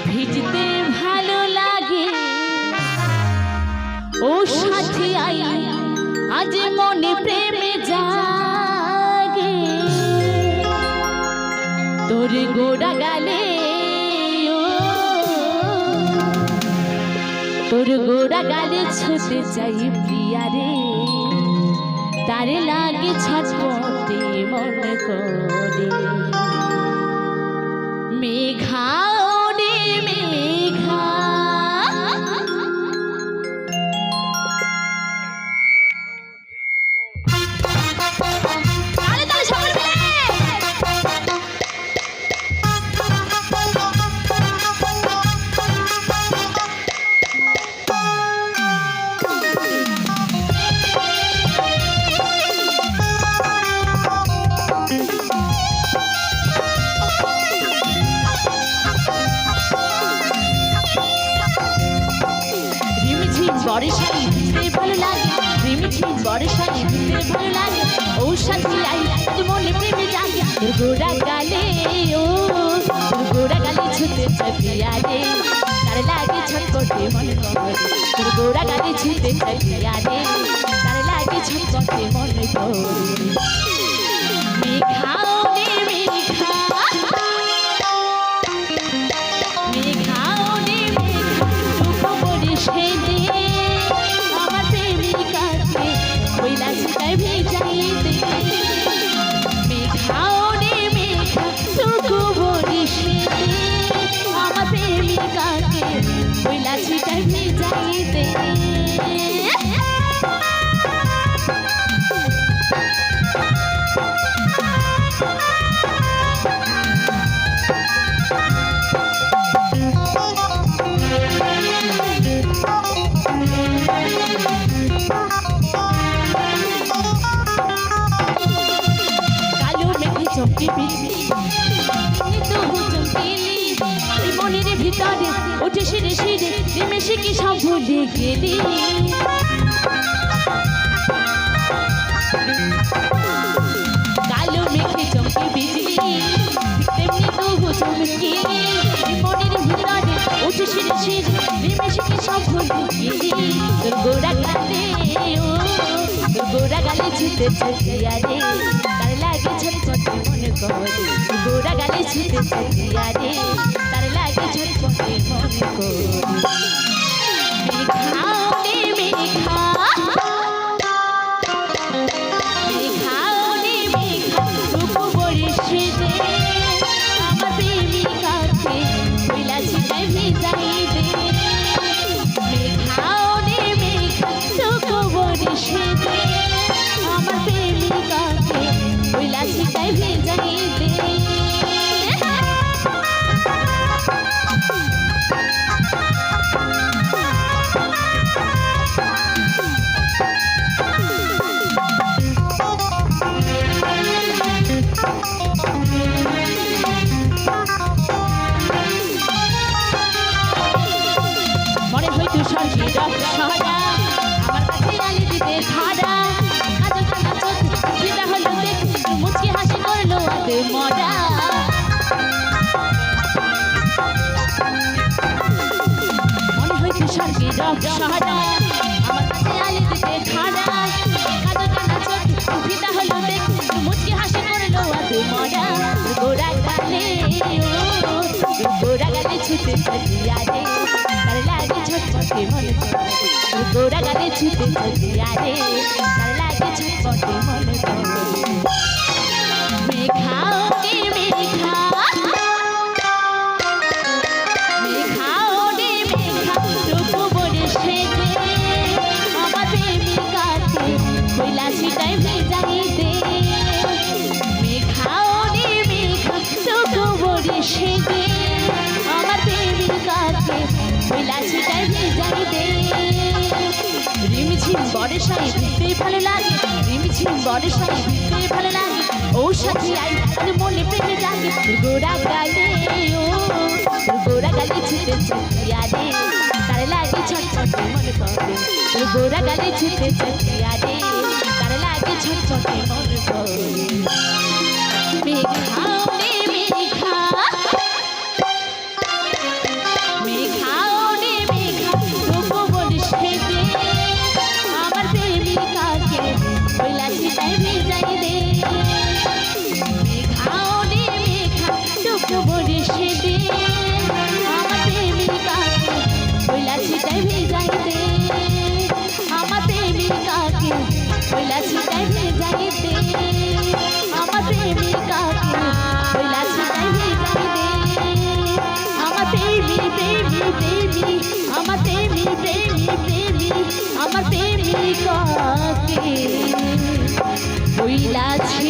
ভিজতে ভালো লাগে ও সাথী আই আজ মনে প্রেমে জাগে তোর গোড়া গালে তোর গোড়া গালে ছুটে চাই প্রিয়া রে তারে লাগে ছটপটে মন করে মেঘা রে মেঘা বর্ষায় ভিজতে ভালো লাগে রিমঝিম বর্ষায় ভিজতে ভালো লাগে ও সাথী আই আজ মনে প্রেমে জাগে তোর গোড়া গালে তোর গোড়া গালে ছুটে প্রিয়া রে তার লাগে ছটপটে মন করে তোর গোড়া গালে ছুটে প্রিয়া রে তার লাগে ছটপটে মন করে মেঘা রে মেঘা মেঘা রে মেঘা টুকু করে সে মনের ভিতরে উঠে সিঁড়ে সিঁড়ে নিমেষে কি সব ভুলে গেলি কালো মেঘে চমকে বিজলি তেমনি তবু চমকে মনের ভিতরে উঠে সিঁড়ে সিঁড়ে নিমেষে কি সব ভুলে গেলি তোর গোড়া গালে তোর গোড়া গালে ছুটে প্রিয়া রে তার লাগে ছটপটে মনে করে গোড়া গালে ছুটে প্রিয়া রে তার লাগে ছটপটে মনে করে মেঘা রে মেঘা মেঘা রে মেঘা রূপ বর্ষে দে আমার প্রেমিকাকে কইলা ছিটাই ভিজাই দে মেঘা রে মেঘা রূপ বর্ষে দে আমার প্রেমিকাকে কইলা ছিটাই ভিজাই দে মনে হইতো সর্ষে রসরা আমার কাছে আলি দিতে ধারা কাজল কানা চোখ যেটা হলো দেখ মুচকি হাসি করলো আতে মরা মনে হইতো সর্ষে রসরা আমার কাছে আলি দিতে ধারা কাজল কানা চোখ যেটা হলো দেখ মুচকি হাসি করলো আতে মরা গোড়া গালে গোড়া গালে ছুটে প্রিয়া রে তার লাগে ছটপটে মন করে গোড়া গালে ছুটে প্রিয়া রে তার লাগে ছটপটে মন করে মেঘা রে মেঘা মেঘা রে মেঘা রূপ বর্ষে দে আমার প্রেমিকাকে কইলা ছিটাই ভিজাই দে মেঘা রে মেঘা রূপ বর্ষে দে আমার প্রেমিকাকে কইলা ছিটাই ভিজাই দে রিমঝিম বর্ষায় ভিজতে ভালো লাগে রিমঝিম বর্ষায় ভিজতে ভালো লাগে ও সাথী আই আজ মনে প্রেমে জাগে গোড়া গালে গোড়া গালে ছুটে প্রিয়া রে তার লাগে ছটপটে মন করে গোড়া গালে ছুটে প্রিয়া রে তার লাগে ছটপটে মন করে মেঘা রে মেঘা তাই ভেজাই দে আমার প্রেমিকাকে বইলাছি তাই ভেজাই দে আমার প্রেমী প্রেমী প্রেমী আমার প্রেমী প্রেমী প্রেমী আমার প্রেমিকাকে বইলাছি